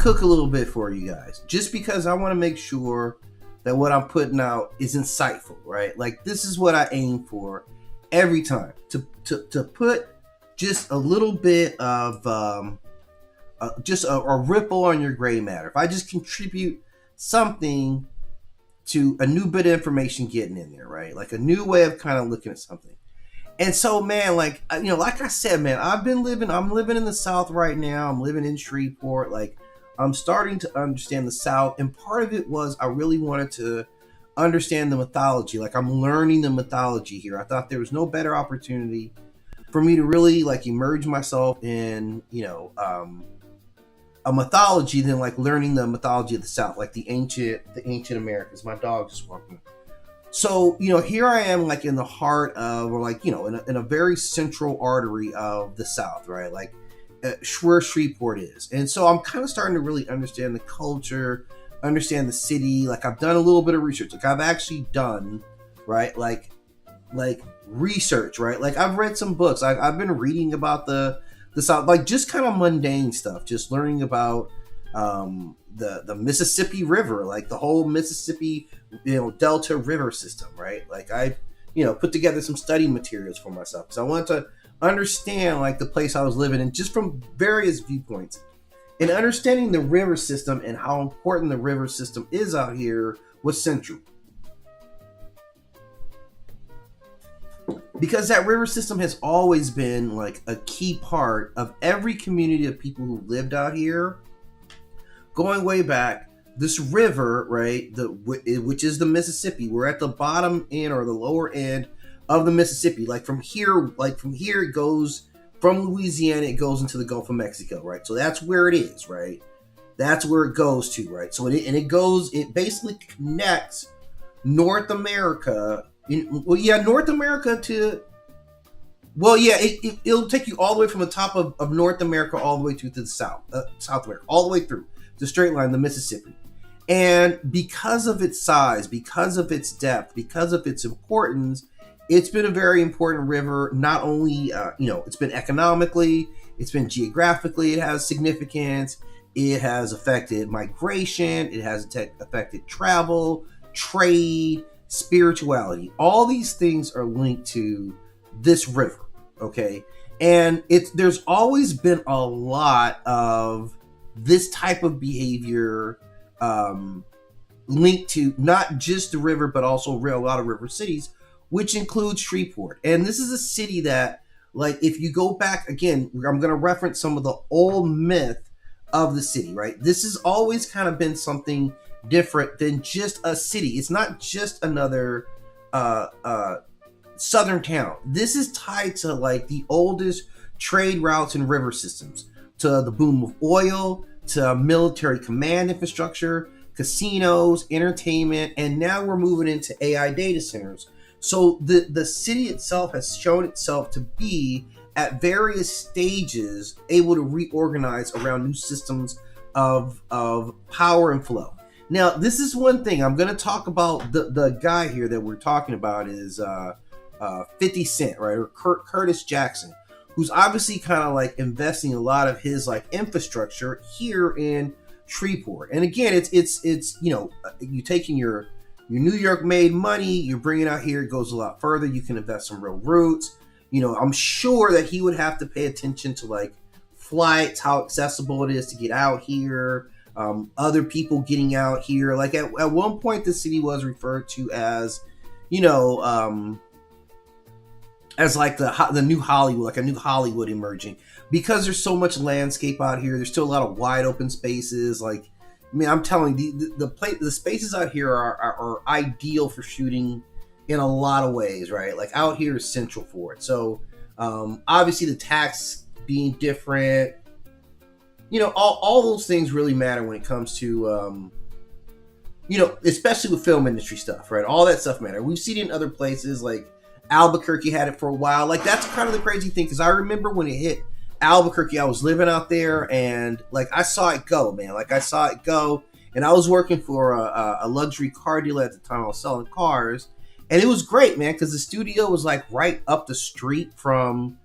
cook a little bit for you guys, just because I want to make sure that what I'm putting out is insightful, right? Like, this is what I aim for every time, to put just a little bit of just a ripple on your gray matter. If I just contribute something to a new bit of information getting in there, right? Like a new way of kind of looking at something. And so, man, like, you know, like I said, man, I'm living in the South right now. I'm living in Shreveport. Like, I'm starting to understand the South. And part of it was I really wanted to understand the mythology. Like, I'm learning the mythology here. I thought there was no better opportunity for me to really, like, immerse myself in, you know, a mythology than, like, learning the mythology of the South, like the ancient Americas. My dog just walking. So, you know, here I am, like, in the heart of, or like, you know, in a very central artery of the South, right? Like, where Shreveport is. And so I'm kind of starting to really understand the culture, understand the city. Like, I've done a little bit of research. Like, I've actually done, right, like research, right? Like, I've read some books. I've been reading about the South, like, just kind of mundane stuff, just learning about the Mississippi River, like the whole Mississippi, you know, Delta River system, right? Like, I've, you know, put together some study materials for myself because I wanted to understand, like, the place I was living in just from various viewpoints. And understanding the river system and how important the river system is out here was central. Because that river system has always been, like, a key part of every community of people who lived out here. Going way back, this river, right, which is the Mississippi, we're at the bottom end or the lower end of the Mississippi. Like, from here it goes from Louisiana, it goes into the Gulf of Mexico, right? So that's where it is, right? That's where it goes to, right? So it basically connects North America. North America to, it'll take you all the way from the top of North America all the way to the South America, all the way through the straight line, the Mississippi. And because of its size, because of its depth, because of its importance, it's been a very important river. Not only, it's been economically, it's been geographically, it has significance. It has affected migration. It has affected travel, trade, spirituality. All these things are linked to this river, okay? And there's always been a lot of this type of behavior linked to not just the river, but also a lot of river cities, which includes Shreveport. And this is a city that, like, if you go back, again, I'm going to reference some of the old myth of the city, right? This has always kind of been something different than just a city. It's not just another southern town. This is tied to, like, the oldest trade routes and river systems, to the boom of oil, to military command infrastructure, casinos, entertainment, and now we're moving into AI data centers. So the city itself has shown itself to be at various stages able to reorganize around new systems of power and flow. Now, this is one thing I'm going to talk about. The guy here that we're talking about is 50 Cent, right? Or Curtis Jackson, who's obviously kind of like investing a lot of his, like, infrastructure here in Shreveport. And again, it's you know, you taking your New York made money, you're bringing it out here, it goes a lot further. You can invest some real roots. You know, I'm sure that he would have to pay attention to, like, flights, how accessible it is to get out here, other people getting out here. Like, at one point, the city was referred to as, you know, as like the new Hollywood, like a new Hollywood emerging, because there's so much landscape out here. There's still a lot of wide open spaces. Like, I mean, I'm telling you, the spaces out here are ideal for shooting in a lot of ways, right? Like, out here is central for it. So obviously the tax being different, you know, all those things really matter when it comes to, you know, especially with film industry stuff, right? All that stuff matters. We've seen it in other places, like Albuquerque had it for a while. Like, that's kind of the crazy thing, because I remember when it hit Albuquerque, I was living out there, and, like, I saw it go, man. Like, I saw it go, and I was working for a luxury car dealer at the time. I was selling cars, and it was great, man, because the studio was, like, right up the street from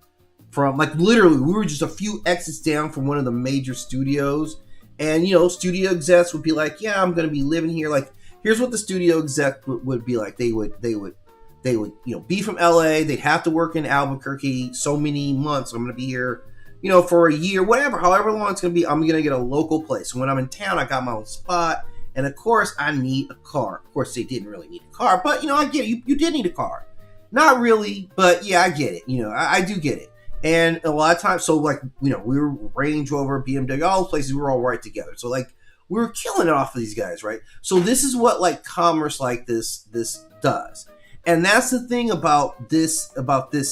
like, literally, we were just a few exits down from one of the major studios, And studio execs would be like, yeah, I'm going to be living here. Like, here's what the studio exec would be like. They would be from LA. They'd have to work in Albuquerque so many months. I'm going to be here, for a year, whatever, however long it's going to be. I'm going to get a local place. So when I'm in town, I got my own spot. And of course, I need a car. Of course, they didn't really need a car, but I get it. You did need a car. Not really, but yeah, I get it. I do get it. And a lot of times, so like, we were Range Rover, BMW, all those places, we were all right together. So like, we were killing it off of these guys, right? So this is what like commerce like this does. And that's the thing about this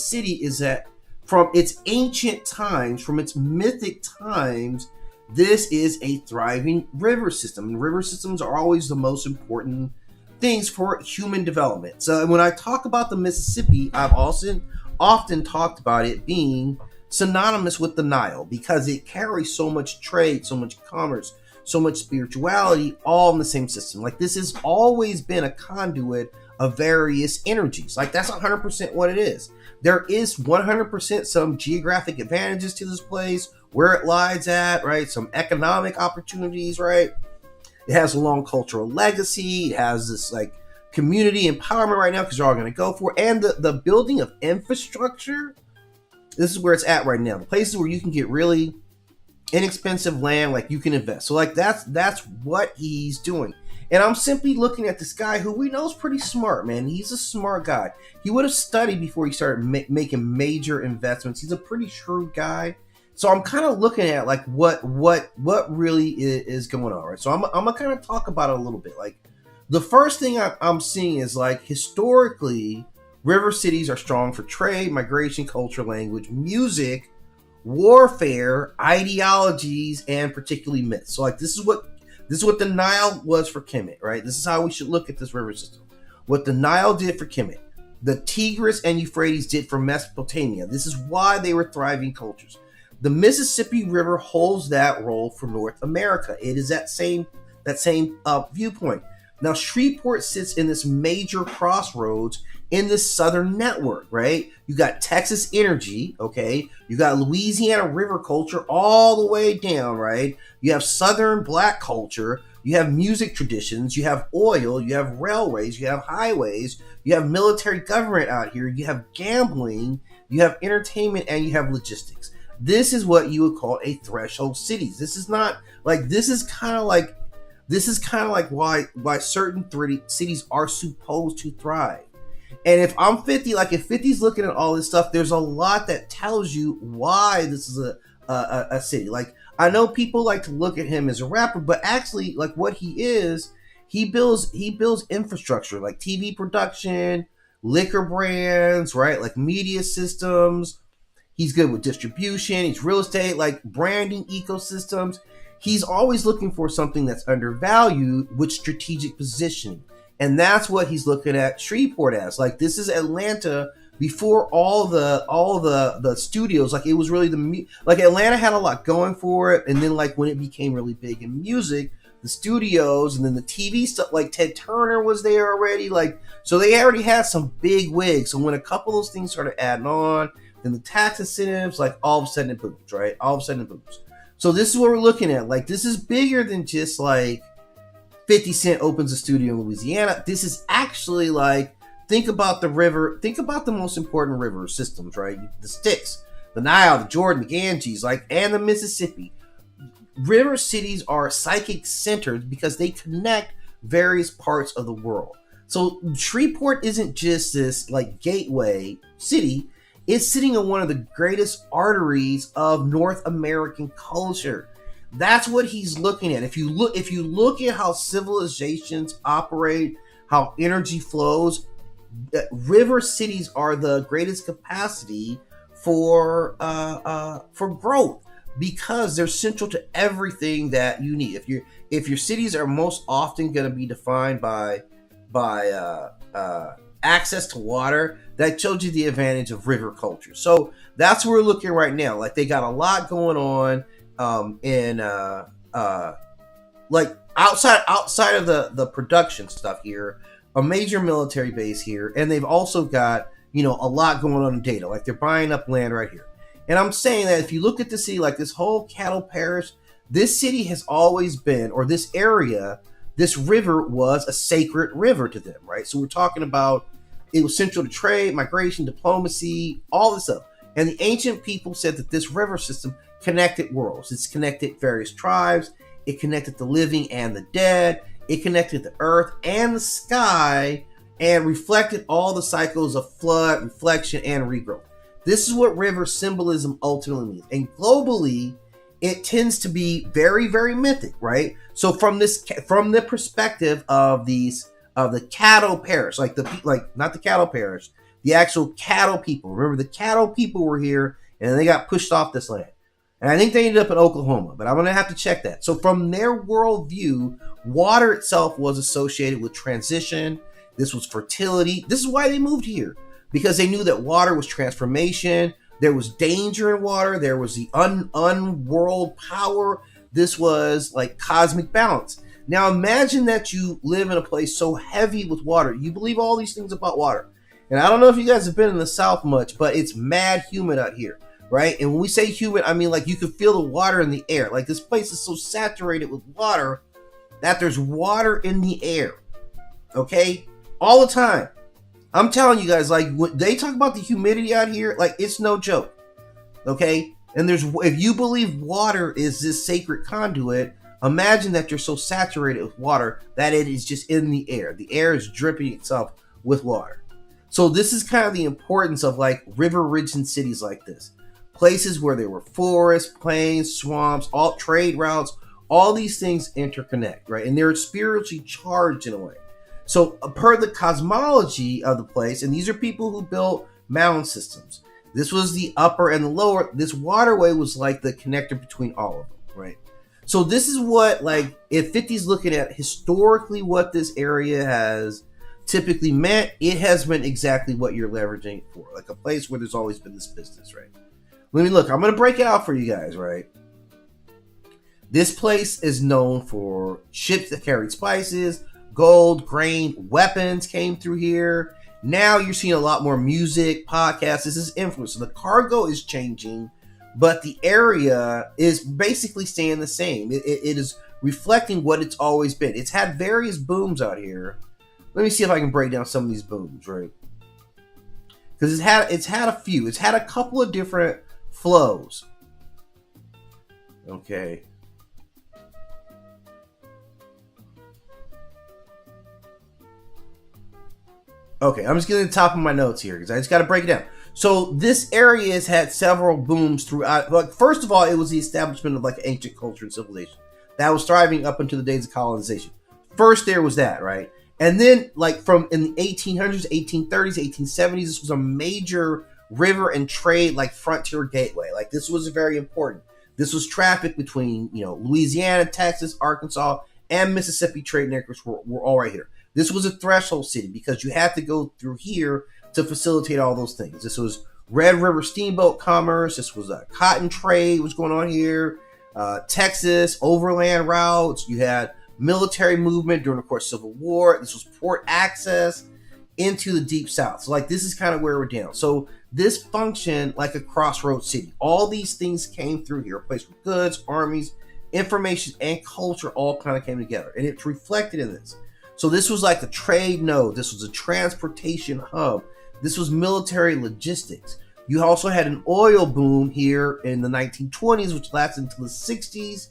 city, is that from its ancient times, from its mythic times, this is a thriving river system. And river systems are always the most important things for human development. So when I talk about the Mississippi, I've often talked about it being synonymous with the Nile, because it carries so much trade, so much commerce, so much spirituality, all in the same system. Like, this has always been a conduit of various energies. Like, that's 100% what it is. There is 100% some geographic advantages to this place, where it lies at, right? Some economic opportunities, right? It has a long cultural legacy. It has this like community empowerment right now, because they're all going to go for it. And the building of infrastructure, this is where it's at right now. The places where you can get really inexpensive land, like you can invest. So like that's what he's doing. And I'm simply looking at this guy who we know is pretty smart, man. He's a smart guy. He would have studied before he started making major investments. He's a pretty shrewd guy. So I'm kind of looking at like what really is going on, right? So I'm gonna kind of talk about it a little bit. Like, the first thing I'm seeing is, like, historically, river cities are strong for trade, migration, culture, language, music, warfare, ideologies, and particularly myths. So like, this is what the Nile was for Kemet, right? This is how we should look at this river system. What the Nile did for Kemet, the Tigris and Euphrates did for Mesopotamia. This is why they were thriving cultures. The Mississippi River holds that role for North America. It is that same viewpoint. Now, Shreveport sits in this major crossroads in this southern network, right? You got Texas energy, okay? You got Louisiana river culture all the way down, right? You have southern black culture. You have music traditions. You have oil. You have railways. You have highways. You have military government out here. You have gambling. You have entertainment, and you have logistics. This is what you would call a threshold cities. This is not like, this is kind of like why certain cities are supposed to thrive. And if I'm 50, like if 50's looking at all this stuff, there's a lot that tells you why this is a city. Like, I know people like to look at him as a rapper, but actually, like, what he is, he builds infrastructure, like TV production, liquor brands, right? Like media systems. He's good with distribution. He's real estate, like branding ecosystems. He's always looking for something that's undervalued with strategic positioning. And that's what he's looking at Shreveport as. Like, this is Atlanta before all the studios. Like, it was really like Atlanta had a lot going for it. And then like when it became really big in music, the studios and then the TV stuff, like Ted Turner was there already. Like, so they already had some big wigs. So when a couple of those things started adding on, then the tax incentives, like all of a sudden it booms, right? All of a sudden it booms. So this is what we're looking at. Like, this is bigger than just like 50 Cent opens a studio in Louisiana. This is actually like, think about the river, think about the most important river systems, right? The Styx, the Nile, the Jordan, the Ganges, like, and the Mississippi. River cities are psychic centers because they connect various parts of the world. So Shreveport isn't just this like gateway city. It's sitting on one of the greatest arteries of North American culture. That's what he's looking at. If you look at how civilizations operate, how energy flows, river cities are the greatest capacity for growth, because they're central to everything that you need. If your cities are most often going to be defined by access to water, that shows you the advantage of river culture. So that's where we're looking right now. Like, they got a lot going on in like outside of the production stuff here, a major military base here, and they've also got, a lot going on in data. Like, they're buying up land right here. And I'm saying that if you look at the city, like this whole cattle parish, This city has always been, or this area, this river was a sacred river to them, right? So we're talking about it was central to trade, migration, diplomacy, all this stuff. And the ancient people said that this river system connected worlds. It's connected various tribes. It connected the living and the dead. It connected the earth and the sky and reflected all the cycles of flood, reflection, and regrowth. This is what river symbolism ultimately means. And globally, it tends to be very, very mythic, right? So from the perspective of the cattle parish, not the cattle parish, the actual cattle people. Remember, the cattle people were here and they got pushed off this land. And I think they ended up in Oklahoma, but I'm going to have to check that. So from their worldview, water itself was associated with transition. This was fertility. This is why they moved here, because they knew that water was transformation. There was danger in water. There was the unworld power. This was like cosmic balance. Now imagine that you live in a place so heavy with water. You believe all these things about water. And I don't know if you guys have been in the South much, but it's mad humid out here, right? And when we say humid, I mean like you can feel the water in the air. Like this place is so saturated with water that there's water in the air, okay? All the time. I'm telling you guys, like when they talk about the humidity out here, like it's no joke, okay? And if you believe water is this sacred conduit, imagine that you're so saturated with water that it is just in the air. The air is dripping itself with water. So this is kind of the importance of like river-ridged cities like this. Places where there were forests, plains, swamps, all trade routes, all these things interconnect, right? And they're spiritually charged in a way. So per the cosmology of the place, and these are people who built mound systems. This was the upper and the lower. This waterway was like the connector between all of them, right? So this is what, like, if 50's looking at historically what this area has typically meant, it has been exactly what you're leveraging it for. Like a place where there's always been this business, right? Let me look. I'm going to break it out for you guys, right? This place is known for ships that carried spices, gold, grain, weapons came through here. Now you're seeing a lot more music, podcasts. This is influence. So the cargo is changing, but the area is basically staying the same. It is reflecting what it's always been. It's had various booms out here. Let me see if I can break down some of these booms, right? Because it's had a few. It's had a couple of different flows. Okay. Okay, I'm just getting the top of my notes here because I just got to break it down. So this area has had several booms throughout. Like, first of all, it was the establishment of like ancient culture and civilization that was thriving up until the days of colonization. First, there was that, right? And then, like from in the 1800s, 1830s, 1870s, this was a major river and trade, like frontier gateway. Like this was very important. This was traffic between, Louisiana, Texas, Arkansas, and Mississippi trade networks were all right here. This was a threshold city because you had to go through here to facilitate all those things. This was Red River steamboat commerce. This was a cotton trade was going on here. Texas, overland routes. You had military movement during, of course, Civil War. This was port access into the deep south. So like this is kind of where we're down. So this functioned like a crossroads city. All these things came through here. A place where goods, armies, information, and culture all kind of came together. And it's reflected in this. So this was like a trade node. This was a transportation hub. This was military logistics. You also had an oil boom here in the 1920s, which lasted until the 60s.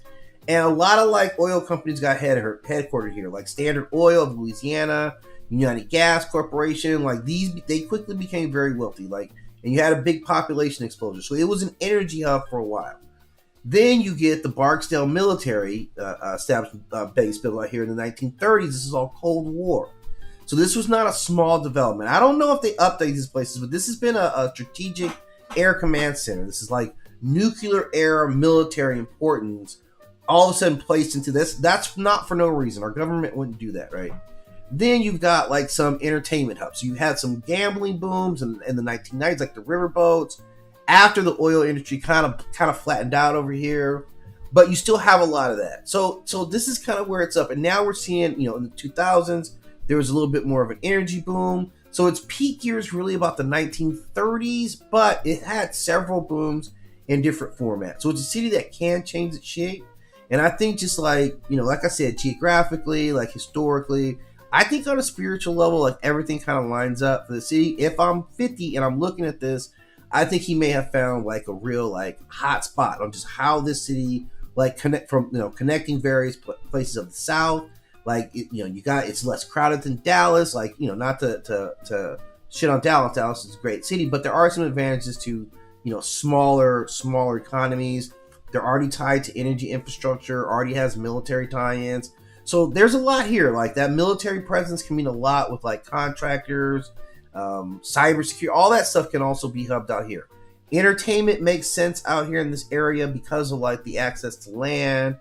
And a lot of like oil companies got headquartered here, like Standard Oil of Louisiana, United Gas Corporation. Like these, they quickly became very wealthy. Like, and you had a big population explosion. So it was an energy hub for a while. Then you get the Barksdale military establishment base built out here in the 1930s. This is all Cold War. So this was not a small development. I don't know if they update these places, but this has been a strategic air command center. This is like nuclear era military importance all of a sudden placed into this. That's not for no reason. Our government wouldn't do that, right? Then you've got like some entertainment hubs. So you had some gambling booms in the 1990s, like the riverboats. After the oil industry kind of flattened out over here, but you still have a lot of that. So this is kind of where it's up. And now we're seeing, in the 2000s, there was a little bit more of an energy boom. So its peak years really about the 1930s, but it had several booms in different formats. So it's a city that can change its shape. And I think just like, like I said, geographically, like historically, I think on a spiritual level, like everything kind of lines up for the city. If I'm 50 and I'm looking at this, I think he may have found like a real like hot spot on just how this city like connecting various places of the South. Like you got, it's less crowded than Dallas. Like not to shit on Dallas. Dallas is a great city, but there are some advantages to smaller economies. They're already tied to energy infrastructure. Already has military tie-ins. So there's a lot here. Like that military presence can mean a lot with like contractors, cybersecurity. All that stuff can also be hubbed out here. Entertainment makes sense out here in this area because of like the access to land.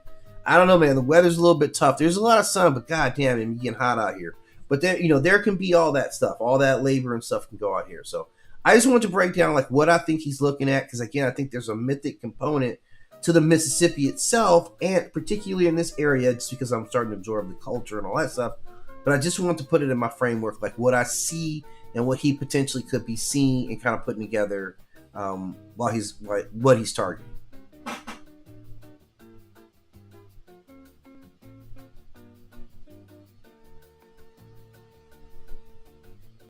I don't know, man. The weather's a little bit tough. There's a lot of sun, but goddamn, it's getting hot out here. But there, there can be all that stuff. All that labor and stuff can go out here. So I just want to break down like what I think he's looking at, because again, I think there's a mythic component to the Mississippi itself, and particularly in this area, just because I'm starting to absorb the culture and all that stuff. But I just want to put it in my framework, like what I see and what he potentially could be seeing and kind of putting together what he's targeting.